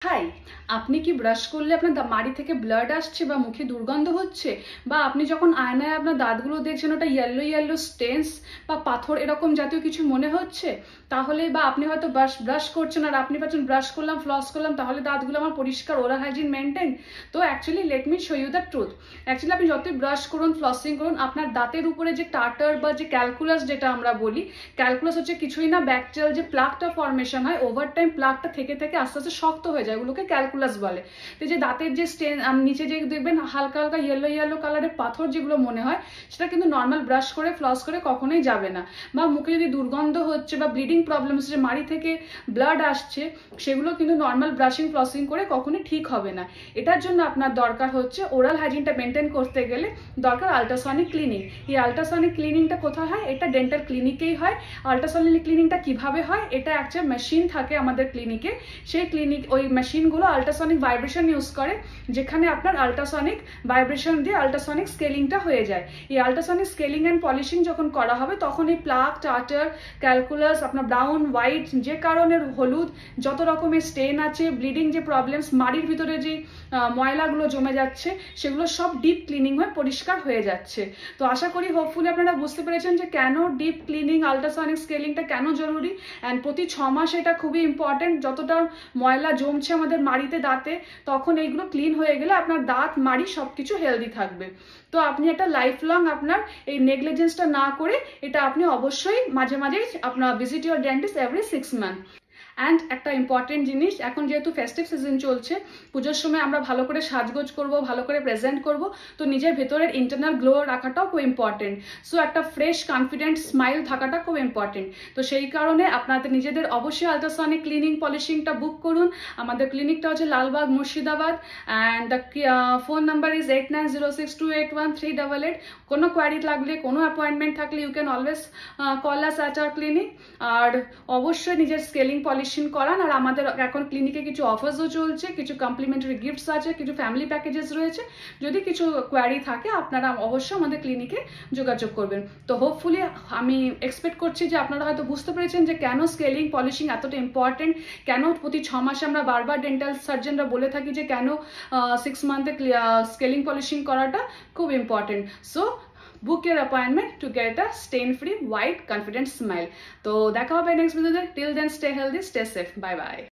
High, আপনি কি brush করলে আপনার মাড়ি থেকে ব্লাড আসছে বা মুখে দুর্গন্ধ হচ্ছে, বা আপনি যখন আয়নায় আপনার দাঁতগুলো দেখছেন ওটা ইয়েলো ইয়েলো স্টেন্স বা পাথর এরকম জাতীয় কিছু মনে হচ্ছে, তাহলে বা আপনি হয়তো ব্রাশ করছেন আর আপনি পাচ্ছেন ব্রাশ করলাম ফ্লস করলাম তাহলে দাঁতগুলো আমার পরিষ্কার, ওরাল হাইজিন মেনটেন। তো actually let me show you the truth. Actually আপনি যতই ব্রাশ করুন ফ্লসিং করুন, আপনার দাঁতের উপরে যে টার্টার বা যে ক্যালকুলাস যেটা আমরা বলি, ক্যালকুলাস হচ্ছে কিছুই না, ব্যাকটেরিয়াল যে প্লাকটা ফর্মেশন হয় ওভার টাইম প্লাকটা থেকে থেকে আস্তে আস্তে শক্ত হয়ে যায়, ওগুলোকে ক্যালকুলাস বলে। তো যে দাঁতের যে স্টেন নিচে যে দেখবেন হালকা হালকা ইয়েলো ইয়েলো কালারের পাথর যেগুলো মনে হয়, সেটা কিন্তু নর্মাল ব্রাশ করে ফ্লস করে কখনোই যাবে না। বা মুখে যদি দুর্গন্ধ হচ্ছে বা ব্লিডিং প্রবলেম হচ্ছে, মাড়ি থেকে ব্লাড আসছে, সেগুলো কিন্তু নর্মাল ব্রাশিং ফ্লসিং করে কখনোই ঠিক হবে না। এটার জন্য আপনার দরকার হচ্ছে ওরাল হাইজিনটা মেনটেন করতে গেলে দরকার আল্ট্রাসনিক ক্লিনিং। এই আল্ট্রাসনিক ক্লিনিংটা কোথায় হয়? এটা ডেন্টাল ক্লিনিকেই হয়। আল্ট্রাসনিক ক্লিনিংটা কিভাবে হয়? এটা একটা মেশিন থাকে আমাদের ক্লিনিকে, সেই ওই মেশিনগুলো আল্ট্রাসনিক ভাইব্রেশন ইউজ করে, যেখানে আপনার আল্ট্রাসনিক ভাইব্রেশন দিয়ে আল্ট্রাসনিক স্কেলিংটা হয়ে যায়। এই আল্ট্রাসনিক স্কেলিং অ্যান্ড পলিশিং যখন করা হবে তখন এই প্লাক, টার্টার, ক্যালকুলাস, আপনার ব্রাউন, হোয়াইট, যে কারণের হলুদ, যত রকমের স্টেন আছে, ব্লিডিং যে প্রবলেমস, মাড়ির ভিতরে যে ময়লাগুলো জমে যাচ্ছে, সেগুলো সব ডিপ ক্লিনিং হয়ে পরিষ্কার হয়ে যাচ্ছে। তো আশা করি হোপফুলি আপনারা বুঝতে পেরেছেন যে কেন ডিপ ক্লিনিং আল্ট্রাসনিক স্কেলিংটা কেন জরুরি। অ্যান্ড প্রতি 6 মাসে এটা খুবই ইম্পর্টেন্ট। যতটা ময়লা জমছে আমাদের মাড়িতে, দাঁতে, তখন এইগুলো ক্লিন হয়ে গেলে আপনার দাঁত, মাড়ি সবকিছু হেলদি থাকবে। তো আপনি একটা লাইফ লং আপনার এই নেগলিজেন্সটা না করে এটা আপনি অবশ্যই মাঝে মাঝে আপনার visit your dentist every 6 month. And একটা ইম্পর্টেন্ট জিনিস, এখন যেহেতু ফেস্টিভ সিজন চলছে, পুজোর সময় আমরা ভালো করে সাজগোজ করব, ভালো করে প্রেজেন্ট করব, তো নিজের ভেতরের ইন্টারনাল গ্লো রাখাটাও খুব ইম্পর্টেন্ট। সো একটা ফ্রেশ কনফিডেন্ট স্মাইল থাকাটা খুব ইম্পর্টেন্ট। তো সেই কারণে আপনাদের নিজেদের অবশ্যই আল্ট্রাসনিক ক্লিনিং পলিশিংটা বুক করুন। আমাদের ক্লিনিকটা হচ্ছে Lalbagh, Murshidabad, and the phone number is 8906281388। কোনো কোয়ারি লাগলে, কোনো অ্যাপয়েন্টমেন্ট থাকলে you can always call us at our clinic. আর অবশ্যই নিজের স্কেলিং পলিশিং করান। আর আমাদের এখন ক্লিনিকে কিছু অফার্সও চলছে, কিছু কমপ্লিমেন্টারি গিফটস আছে, কিছু ফ্যামিলি প্যাকেজেস রয়েছে। যদি কিছু কোয়ারি থাকে আপনারা অবশ্যই আমাদের ক্লিনিকে যোগাযোগ করবেন। তো হোপফুলি আমি এক্সপেক্ট করছি যে আপনারা হয়তো বুঝতে পেরেছেন যে কেন স্কেলিং পলিশিং এতটা ইম্পর্টেন্ট, কেন প্রতি 6 মাসে আমরা বারবার ডেন্টাল সার্জনরা বলে থাকি যে কেন 6 মান্থে স্কেলিং পলিশিং করাটা খুব important. So book your appointment to get a stain-free, white, confident smile. তো দেখা হবে নেক্সট ভিডিওতে। Till then, stay healthy, stay safe. Bye bye.